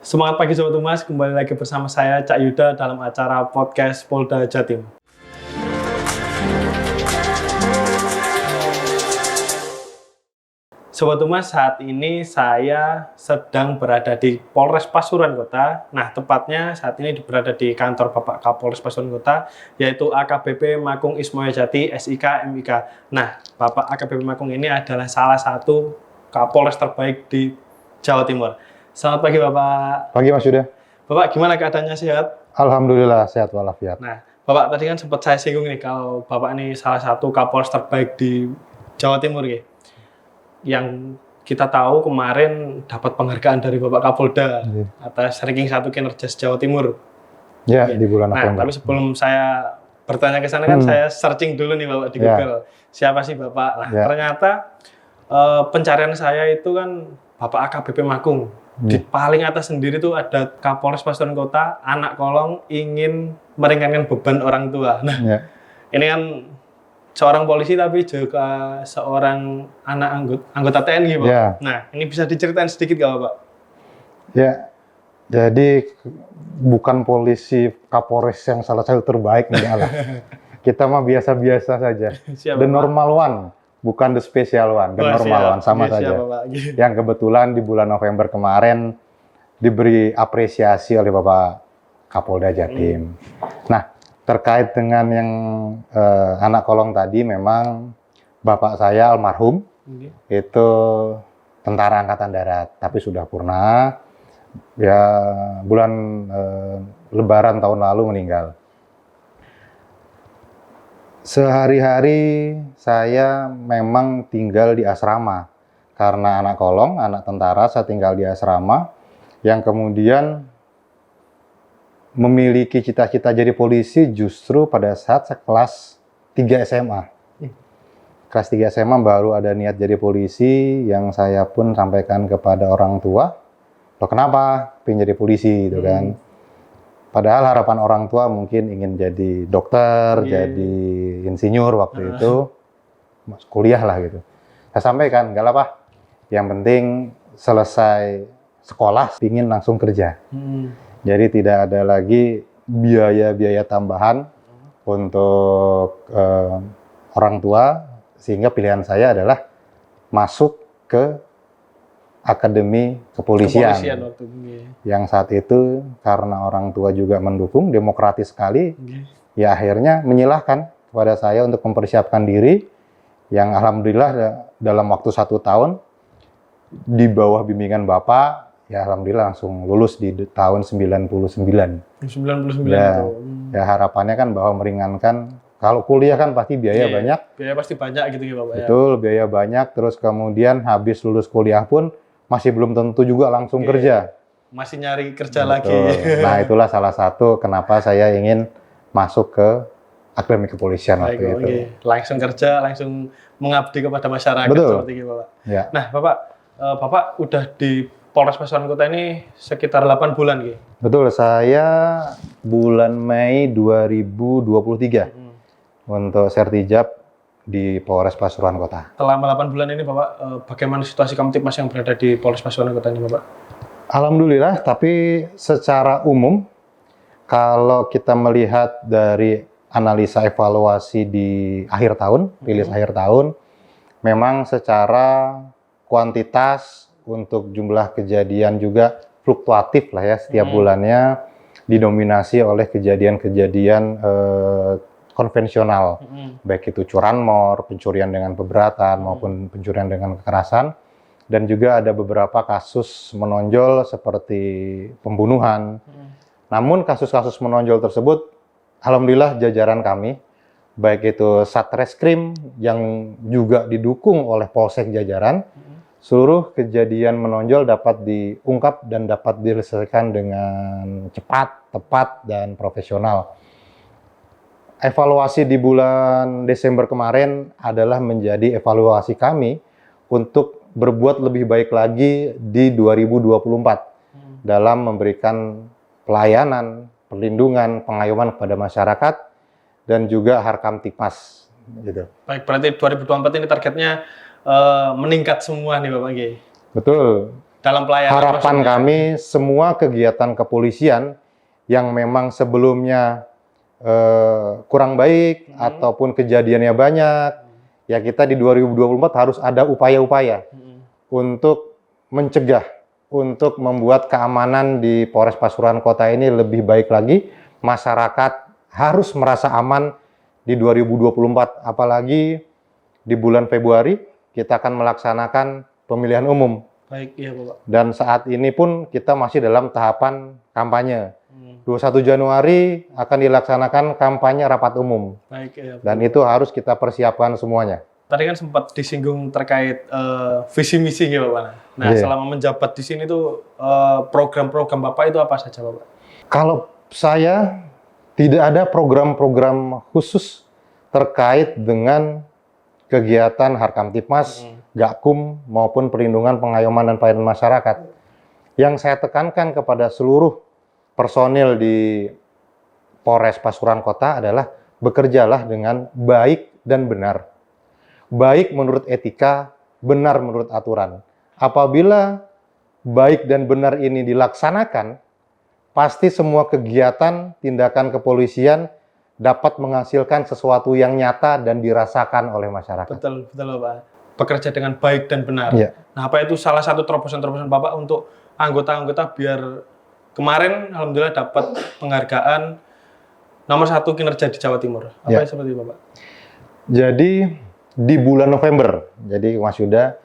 Semangat pagi Sobat Humas, kembali lagi bersama saya Cak Yuda dalam acara podcast Polda Jatim. Sobat Humas, saat ini saya sedang berada di Polres Pasuruan Kota. Nah, tepatnya saat ini berada di kantor Bapak Kapolres Pasuruan Kota, yaitu AKBP Makung Ismoyo Jati, SIK, MIK. Nah, Bapak AKBP Makung ini adalah salah satu Kapolres terbaik di Jawa Timur. Selamat pagi Bapak. Pagi Mas Yuda. Bapak, gimana keadaannya, sehat? Alhamdulillah sehat walafiat. Nah, Bapak tadi kan sempat saya singgung nih kalau Bapak ini salah satu Kapolres terbaik di Jawa Timur ya. Yang kita tahu kemarin dapat penghargaan dari Bapak Kapolda atas ranking 1 kinerja Jawa Timur. Ya, di bulan November. Tapi sebelum saya bertanya ke sana kan saya searching dulu nih Bapak di Google. Siapa sih Bapak? Nah, ternyata pencarian saya itu kan Bapak AKBP Makung. Di paling atas sendiri tuh ada Kapolres Pasuruan Kota, anak kolong ingin meringankan beban orang tua. Nah, ini kan seorang polisi tapi juga seorang anak anggota TNI, Pak. Ya. Nah, ini bisa diceritain sedikit gak, Pak? Ya, jadi bukan polisi Kapolres yang salah satu terbaik, enggak lah. Kita mah biasa-biasa saja. Siapa, the normal one, bukan the special one, the normal one, sama saja. Yang kebetulan di bulan November kemarin diberi apresiasi oleh Bapak Kapolda Jatim. Nah, terkait dengan yang anak kolong tadi, memang bapak saya almarhum itu tentara angkatan darat, tapi sudah purna. Ya bulan Lebaran tahun lalu meninggal. Sehari-hari saya memang tinggal di asrama karena anak kolong, anak tentara, saya tinggal di asrama yang kemudian memiliki cita-cita jadi polisi justru pada saat saya kelas 3 SMA. Kelas 3 SMA baru ada niat jadi polisi, yang saya pun sampaikan kepada orang tua, loh kenapa pengen jadi polisi gitu kan. Padahal harapan orang tua mungkin ingin jadi dokter, jadi insinyur waktu itu, kuliah lah gitu. Saya sampaikan, enggak lah Pak, yang penting selesai sekolah, ingin langsung kerja. Jadi tidak ada lagi biaya-biaya tambahan untuk orang tua, sehingga pilihan saya adalah masuk ke Akademi Kepolisian. Yang saat itu karena orang tua juga mendukung, demokratis sekali, ya akhirnya menyilahkan kepada saya untuk mempersiapkan diri, yang alhamdulillah dalam waktu 1 tahun di bawah bimbingan Bapak, ya alhamdulillah langsung lulus di tahun 99. 99 ya, ya harapannya kan bahwa meringankan. Kalau kuliah kan pasti biaya banyak. Biaya pasti banyak gitu ya Bapak. Betul, biaya banyak. Terus kemudian habis lulus kuliah pun masih belum tentu juga langsung kerja. Masih nyari kerja lagi. Nah itulah salah satu kenapa saya ingin masuk ke Akademi Kepolisian waktu itu. Langsung kerja, langsung mengabdi kepada masyarakat. Betul. Seperti itu Bapak. Ya. Nah Bapak udah di Polres Pasuruan Kota ini sekitar 8 bulan gitu. Betul, saya bulan Mei 2023 untuk sertijab di Polres Pasuruan Kota. Selama 8 bulan ini Bapak, bagaimana situasi Kamtibmas yang berada di Polres Pasuruan Kota ini Bapak? Alhamdulillah, tapi secara umum kalau kita melihat dari analisa evaluasi di akhir tahun, rilis akhir tahun, memang secara kuantitas untuk jumlah kejadian juga fluktuatif lah ya, setiap bulannya didominasi oleh kejadian-kejadian konvensional, baik itu curanmor, pencurian dengan keberatan maupun pencurian dengan kekerasan, dan juga ada beberapa kasus menonjol seperti pembunuhan. Namun kasus-kasus menonjol tersebut, alhamdulillah jajaran kami, baik itu Satreskrim yang juga didukung oleh Polsek jajaran, seluruh kejadian menonjol dapat diungkap dan dapat diselesaikan dengan cepat, tepat, dan profesional. Evaluasi di bulan Desember kemarin adalah menjadi evaluasi kami untuk berbuat lebih baik lagi di 2024 dalam memberikan pelayanan, perlindungan, pengayoman kepada masyarakat, dan juga Harkamtibmas. Gitu. Baik, berarti 2024 ini targetnya meningkat semua nih Bapak G. Betul. dalam pelayanan harapan maksudnya. kami semua kegiatan kepolisian yang memang sebelumnya kurang baik ataupun kejadiannya banyak, ya kita di 2024 harus ada upaya-upaya untuk mencegah, untuk membuat keamanan di Polres Pasuruan Kota ini lebih baik lagi. Masyarakat harus merasa aman di 2024, apalagi di bulan Februari kita akan melaksanakan pemilihan umum. Baik, iya Bapak. Dan saat ini pun kita masih dalam tahapan kampanye. 21 Januari akan dilaksanakan kampanye rapat umum. Baik, iya. Dan itu harus kita persiapkan semuanya. Tadi kan sempat disinggung terkait visi misi ya Bapak. Nah, selama menjabat di sini tuh program-program Bapak itu apa saja Bapak? Kalau saya tidak ada program-program khusus terkait dengan kegiatan Harkamtipmas, Gakum maupun perlindungan, pengayoman dan pelayanan masyarakat. Yang saya tekankan kepada seluruh personil di Polres Pasuruan Kota adalah bekerjalah dengan baik dan benar. Baik menurut etika, benar menurut aturan. Apabila baik dan benar ini dilaksanakan, pasti semua kegiatan tindakan kepolisian dapat menghasilkan sesuatu yang nyata dan dirasakan oleh masyarakat. Betul, betul Bapak. Bekerja dengan baik dan benar. Ya. Nah, apa itu salah satu terobosan-terobosan Bapak untuk anggota-anggota biar kemarin alhamdulillah dapat penghargaan nomor 1 kinerja di Jawa Timur. Apa yang seperti itu Bapak? Jadi di bulan November, jadi Mas Yuda,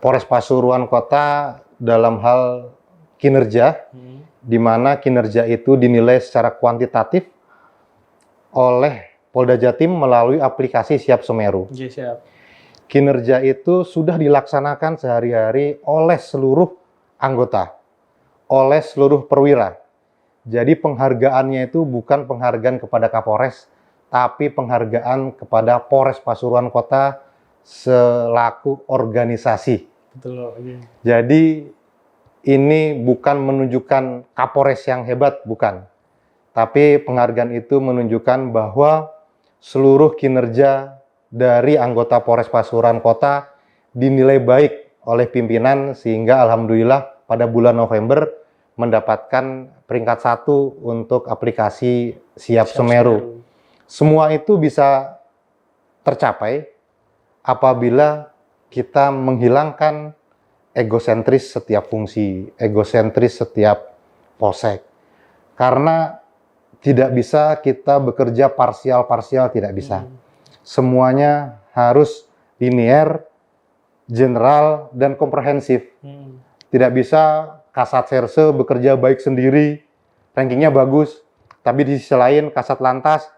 Polres Pasuruan Kota dalam hal kinerja, di mana kinerja itu dinilai secara kuantitatif oleh Polda Jatim melalui aplikasi Siap Semeru. Iya, siap. Kinerja itu sudah dilaksanakan sehari-hari oleh seluruh anggota, oleh seluruh perwira. Jadi penghargaannya itu bukan penghargaan kepada Kapolres, tapi penghargaan kepada Polres Pasuruan Kota selaku organisasi. Betul. Iya. Jadi ini bukan menunjukkan Kapolres yang hebat, bukan. Tapi penghargaan itu menunjukkan bahwa seluruh kinerja dari anggota Polres Pasuruan Kota dinilai baik oleh pimpinan, sehingga alhamdulillah pada bulan November mendapatkan peringkat 1 untuk aplikasi Siap Semeru. Semua itu bisa tercapai apabila kita menghilangkan egosentris setiap fungsi, egosentris setiap polsek. Karena tidak bisa kita bekerja parsial-parsial, tidak bisa. Semuanya harus linear, general, dan komprehensif. Tidak bisa Kasat Serse bekerja baik sendiri, rankingnya bagus, tapi di sisi lain Kasat Lantas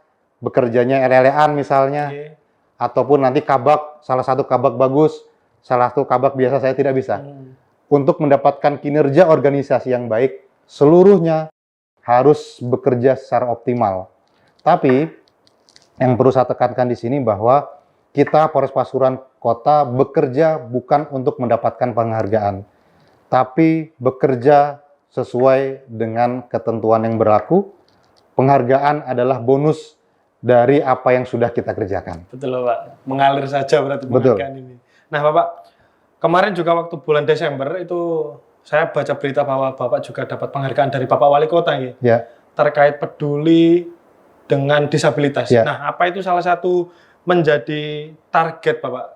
bekerjanya ele-elean misalnya, ataupun nanti kabak, salah satu kabak bagus, salah satu kabak biasa, saya tidak bisa. Untuk mendapatkan kinerja organisasi yang baik, seluruhnya harus bekerja secara optimal. Tapi yang perlu saya tekankan di sini bahwa kita Polres Pasuruan Kota bekerja bukan untuk mendapatkan penghargaan, tapi bekerja sesuai dengan ketentuan yang berlaku. Penghargaan adalah bonus dari apa yang sudah kita kerjakan. Betul Pak, mengalir saja berarti penghargaan ini. Nah Bapak, kemarin juga waktu bulan Desember itu saya baca berita bahwa Bapak juga dapat penghargaan dari Bapak Wali Kota ya, terkait peduli dengan disabilitas. Nah, apa itu salah satu menjadi target Bapak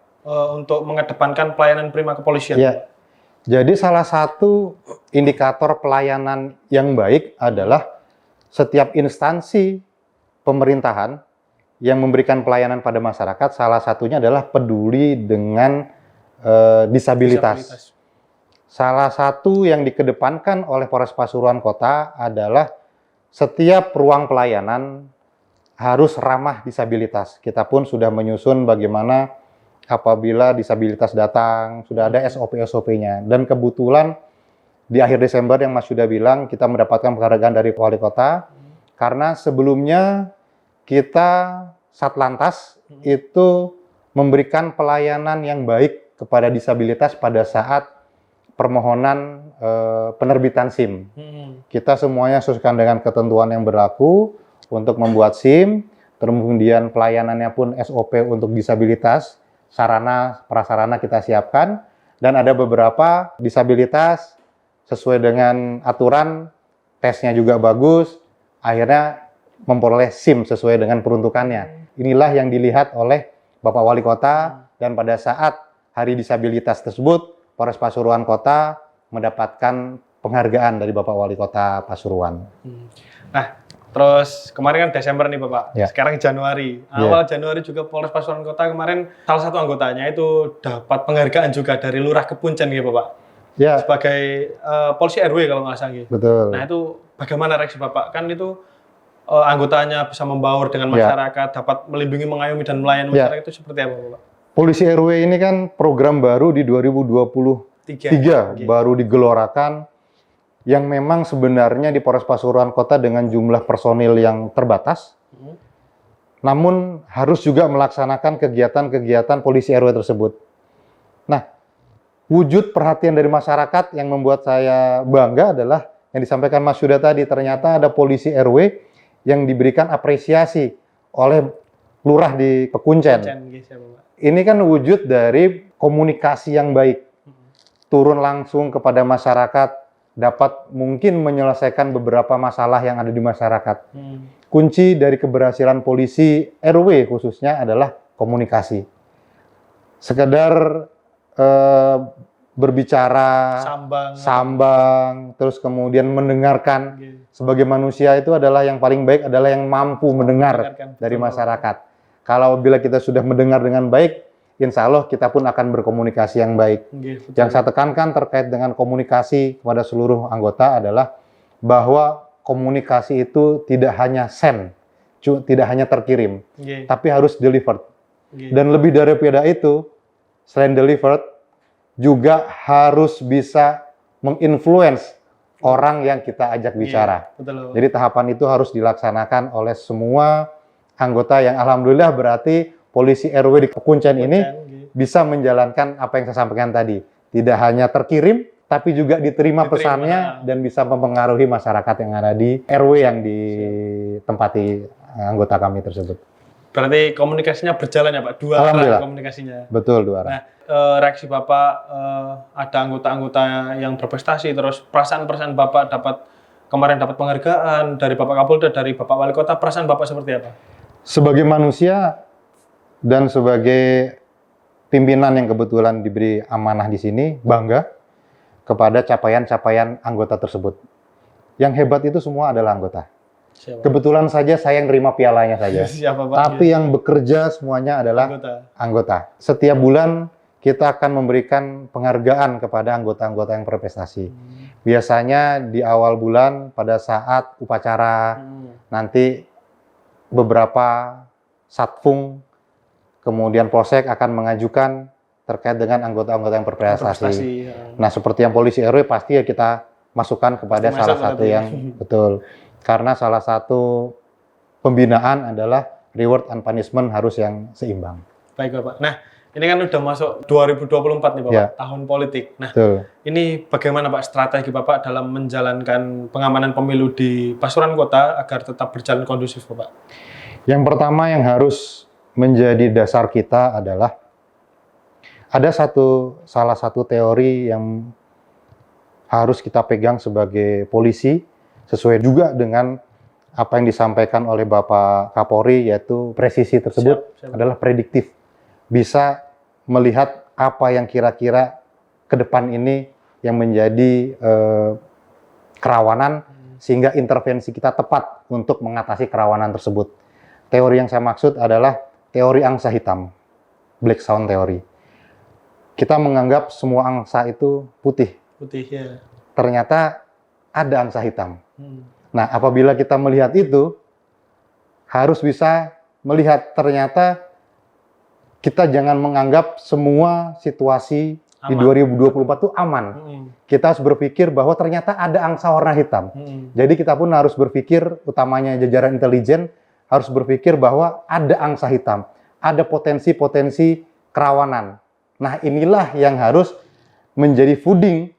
untuk mengedepankan pelayanan prima kepolisian? Ya. Jadi salah satu indikator pelayanan yang baik adalah setiap instansi pemerintahan yang memberikan pelayanan pada masyarakat, salah satunya adalah peduli dengan disabilitas. Salah satu yang dikedepankan oleh Polres Pasuruan Kota adalah setiap ruang pelayanan harus ramah disabilitas. Kita pun sudah menyusun bagaimana apabila disabilitas datang, sudah ada SOP-SOP-nya. Dan kebetulan di akhir Desember yang Mas Yuda bilang, kita mendapatkan penghargaan dari Wali Kota, karena sebelumnya kita Satlantas itu memberikan pelayanan yang baik kepada disabilitas pada saat permohonan penerbitan SIM. Kita semuanya sesuaikan dengan ketentuan yang berlaku untuk membuat SIM, kemudian pelayanannya pun SOP untuk disabilitas, sarana prasarana kita siapkan, Dan ada beberapa disabilitas sesuai dengan aturan, tesnya juga bagus, akhirnya memperoleh SIM sesuai dengan peruntukannya. Inilah yang dilihat oleh Bapak Wali Kota, dan pada saat Hari Disabilitas tersebut, Polres Pasuruan Kota mendapatkan penghargaan dari Bapak Wali Kota Pasuruan. Nah, terus kemarin kan Desember nih Bapak, Ya. sekarang Januari. Awal Januari juga Polres Pasuruan Kota kemarin salah satu anggotanya itu dapat penghargaan juga dari Lurah Kepuncen gitu Bapak. Ya, Sebagai polisi RW kalau nggak salah gitu. betul. Nah itu bagaimana reaksi Bapak? Kan itu anggotanya bisa membaur dengan masyarakat, dapat melindungi, mengayomi, dan melayani masyarakat itu seperti apa Bapak? Polisi RW ini kan program baru di 2023 baru digelorakan, yang memang sebenarnya di Polres Pasuruan Kota dengan jumlah personil yang terbatas, namun harus juga melaksanakan kegiatan-kegiatan polisi RW tersebut. Nah, wujud perhatian dari masyarakat yang membuat saya bangga adalah yang disampaikan Mas Yuda tadi, ternyata ada polisi RW yang diberikan apresiasi oleh lurah di Pekuncen. Ini kan wujud dari komunikasi yang baik, turun langsung kepada masyarakat, dapat mungkin menyelesaikan beberapa masalah yang ada di masyarakat. Kunci dari keberhasilan polisi RW khususnya adalah komunikasi. Sekedar berbicara, sambang, terus kemudian mendengarkan. Sebagai manusia itu adalah yang paling baik adalah yang mampu mendengar dari masyarakat. Kalau bila kita sudah mendengar dengan baik, insya Allah kita pun akan berkomunikasi yang baik. Yang saya tekankan terkait dengan komunikasi kepada seluruh anggota adalah bahwa komunikasi itu tidak hanya send, tidak hanya terkirim, tapi harus delivered. Dan lebih daripada itu, selain delivered, juga harus bisa menginfluence orang yang kita ajak bicara. Jadi tahapan itu harus dilaksanakan oleh semua anggota yang alhamdulillah berarti polisi RW di Pekuncen ini bisa menjalankan apa yang saya sampaikan tadi. Tidak hanya terkirim, tapi juga diterima pesannya dan bisa mempengaruhi masyarakat yang ada di RW yang ditempati anggota kami tersebut. Berarti komunikasinya berjalan ya Pak? Dua arah komunikasinya. Betul, dua arah. Nah, reaksi Bapak, ada anggota-anggota yang berprestasi, terus perasaan Bapak kemarin dapat penghargaan dari Bapak Kapolda, dari Bapak Wali Kota, perasaan Bapak seperti apa? Sebagai manusia dan sebagai pimpinan yang kebetulan diberi amanah di sini, bangga kepada capaian-capaian anggota tersebut. Yang hebat itu semua adalah anggota. Kebetulan saja saya yang terima pialanya saja. Tapi yang bekerja semuanya adalah anggota. Setiap bulan kita akan memberikan penghargaan kepada anggota-anggota yang berprestasi. Biasanya di awal bulan pada saat upacara, nanti beberapa satpung, kemudian polsek akan mengajukan terkait dengan anggota-anggota yang berprestasi. Nah, seperti yang polisi RW pasti ya kita masukkan kepada salah satu yang betul. Karena salah satu pembinaan adalah reward and punishment harus yang seimbang. Baik Bapak. Nah, ini kan udah masuk 2024 nih Bapak, tahun politik. Nah, ini bagaimana Pak strategi Bapak dalam menjalankan pengamanan pemilu di Pasuruan Kota agar tetap berjalan kondusif Bapak? Yang pertama yang harus menjadi dasar kita adalah ada salah satu teori yang harus kita pegang sebagai polisi, sesuai juga dengan apa yang disampaikan oleh Bapak Kapolri, yaitu presisi tersebut adalah prediktif. Bisa melihat apa yang kira-kira ke depan ini yang menjadi kerawanan, sehingga intervensi kita tepat untuk mengatasi kerawanan tersebut. Teori yang saya maksud adalah teori angsa hitam, black sound theory. Kita menganggap semua angsa itu putih. Ternyata ada angsa hitam. Nah, apabila kita melihat itu, harus bisa melihat ternyata kita jangan menganggap semua situasi di 2024 itu aman. Kita harus berpikir bahwa ternyata ada angsa warna hitam. Jadi kita pun harus berpikir, utamanya jajaran intelijen, harus berpikir bahwa ada angsa hitam, ada potensi-potensi kerawanan. Nah, inilah yang harus menjadi fooding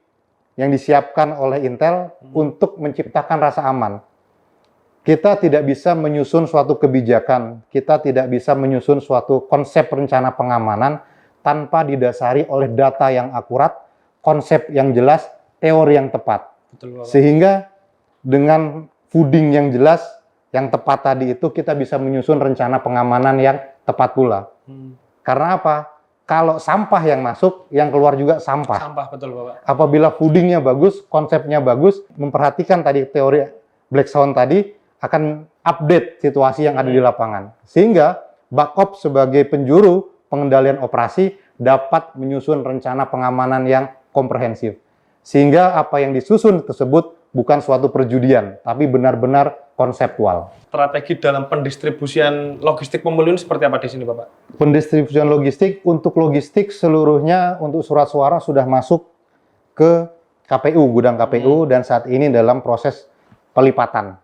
yang disiapkan oleh Intel untuk menciptakan rasa aman. Kita tidak bisa menyusun suatu kebijakan, kita tidak bisa menyusun suatu konsep rencana pengamanan tanpa didasari oleh data yang akurat, konsep yang jelas, teori yang tepat. Betul, Bapak. Sehingga dengan fooding yang jelas, yang tepat tadi itu kita bisa menyusun rencana pengamanan yang tepat pula. Karena apa? Kalau sampah yang masuk, yang keluar juga sampah. Sampah, betul Bapak. Apabila foodingnya bagus, konsepnya bagus, memperhatikan tadi teori Black Swan tadi, akan update situasi yang ada di lapangan. Sehingga Bakob sebagai penjuru pengendalian operasi dapat menyusun rencana pengamanan yang komprehensif. Sehingga apa yang disusun tersebut bukan suatu perjudian, tapi benar-benar konseptual. Strategi dalam pendistribusian logistik pemulihan seperti apa di sini, Bapak? Pendistribusian logistik, untuk logistik seluruhnya untuk surat suara sudah masuk ke KPU, gudang KPU, dan saat ini dalam proses pelipatan.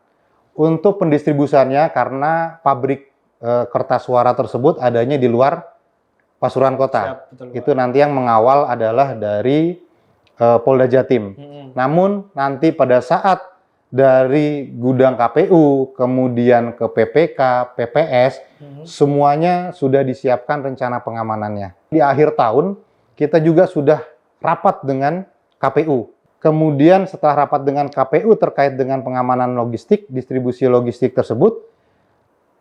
Untuk pendistribusiannya, karena pabrik kertas suara tersebut adanya di luar Pasuruan Kota. Siap, betul, Pak. Itu nanti yang mengawal adalah dari Polda Jatim. Namun nanti pada saat dari gudang KPU, kemudian ke PPK, PPS, semuanya sudah disiapkan rencana pengamanannya. Di akhir tahun, kita juga sudah rapat dengan KPU. Kemudian setelah rapat dengan KPU terkait dengan pengamanan logistik, distribusi logistik tersebut,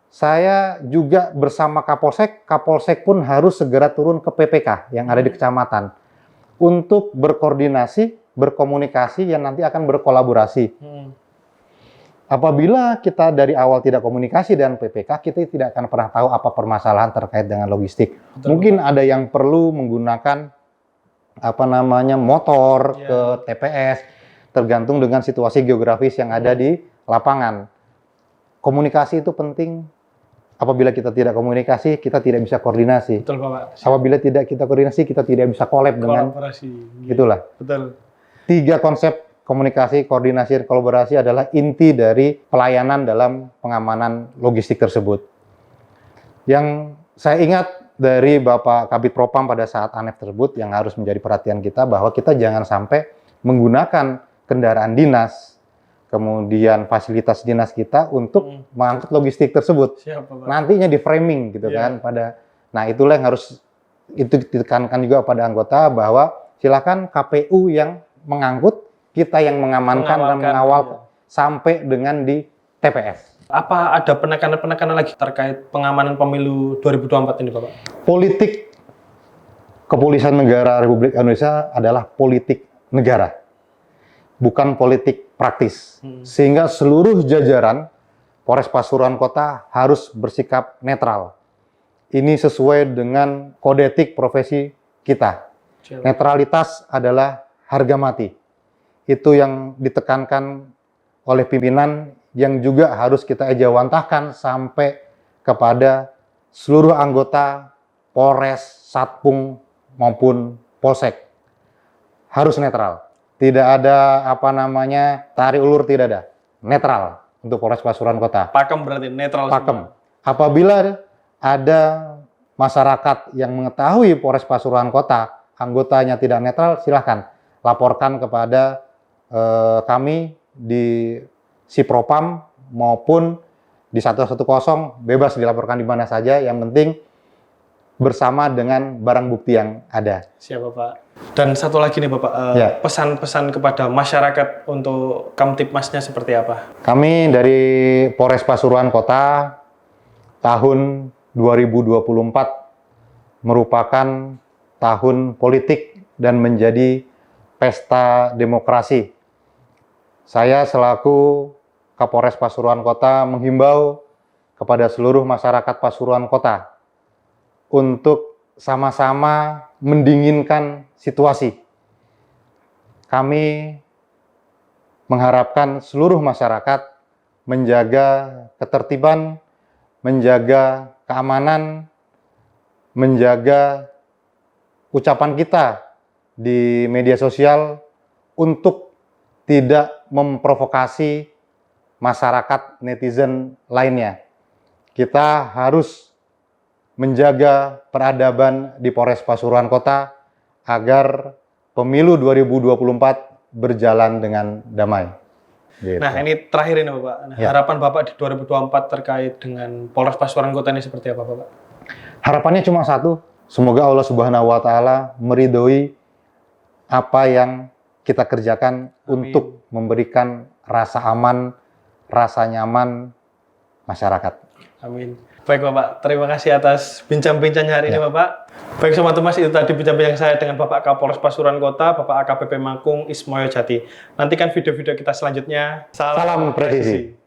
saya juga bersama Kapolsek, Kapolsek pun harus segera turun ke PPK yang ada di kecamatan untuk berkoordinasi, berkomunikasi, yang nanti akan berkolaborasi. Apabila kita dari awal tidak komunikasi dengan PPK, kita tidak akan pernah tahu apa permasalahan terkait dengan logistik. Betul. Mungkin ada yang perlu menggunakan motor ke TPS, tergantung dengan situasi geografis yang ada di lapangan. Komunikasi itu penting. Apabila kita tidak komunikasi, kita tidak bisa koordinasi. Betul, Bapak. Apabila tidak kita koordinasi, kita tidak bisa collab dengan kolaborasi. itulah. Betul. 3 konsep komunikasi, koordinasi, dan kolaborasi adalah inti dari pelayanan dalam pengamanan logistik tersebut. Yang saya ingat dari Bapak Kabid Propam pada saat ANEF tersebut, yang harus menjadi perhatian kita, bahwa kita jangan sampai menggunakan kendaraan dinas, kemudian fasilitas dinas kita untuk mengangkut logistik tersebut. Siap, Bapak. Nantinya di framing gitu kan pada. Nah, itulah yang harus itu ditekankan juga pada anggota, bahwa silakan KPU yang mengangkut, kita yang mengamankan dan mengawal sampai dengan di TPS. Apa ada penekanan-penekanan lagi terkait pengamanan pemilu 2024 ini, Bapak? Politik kepolisian negara Republik Indonesia adalah politik negara, bukan politik praktis. Sehingga seluruh jajaran Polres Pasuruan Kota harus bersikap netral. Ini sesuai dengan kode etik profesi kita. Netralitas adalah harga mati. Itu yang ditekankan oleh pimpinan, yang juga harus kita ejawantahkan sampai kepada seluruh anggota Polres, Satpung, maupun Polsek. Harus netral. Tidak ada tarik ulur, tidak ada. Netral untuk Polres Pasuruan Kota. Pakem berarti netral. Pakem. Apabila ada masyarakat yang mengetahui Polres Pasuruan Kota anggotanya tidak netral, silahkan laporkan kepada kami di Sipropam maupun di 110, bebas dilaporkan di mana saja, yang penting bersama dengan barang bukti yang ada. Siap, Bapak. Dan satu lagi nih, Bapak, pesan-pesan kepada masyarakat untuk Kamtipmasnya seperti apa? Kami dari Polres Pasuruan Kota tahun 2024 merupakan tahun politik dan menjadi pesta demokrasi. Saya selaku Kapolres Pasuruan Kota menghimbau kepada seluruh masyarakat Pasuruan Kota untuk sama-sama mendinginkan situasi. Kami mengharapkan seluruh masyarakat menjaga ketertiban, menjaga keamanan, menjaga ucapan kita di media sosial untuk tidak memprovokasi masyarakat netizen lainnya. Kita harus menjaga peradaban di Polres Pasuruan Kota agar pemilu 2024 berjalan dengan damai. Gitu. Nah, ini terakhir ini, Bapak. Nah, harapan Bapak di 2024 terkait dengan Polres Pasuruan Kota ini seperti apa, Bapak? Harapannya cuma satu, Semoga Allah Subhanahu wa taala meridhoi apa yang kita kerjakan. Amin. Untuk memberikan rasa aman, rasa nyaman masyarakat. Amin. Baik Bapak, terima kasih atas bincang-bincangnya hari ini Ya. Bapak. Baik Sobat Tumas, itu tadi bincang-bincang saya dengan Bapak Kapolres Pasuruan Kota, Bapak AKBP Makung Ismoyo Jati. Nantikan video-video kita selanjutnya. Salam presisi.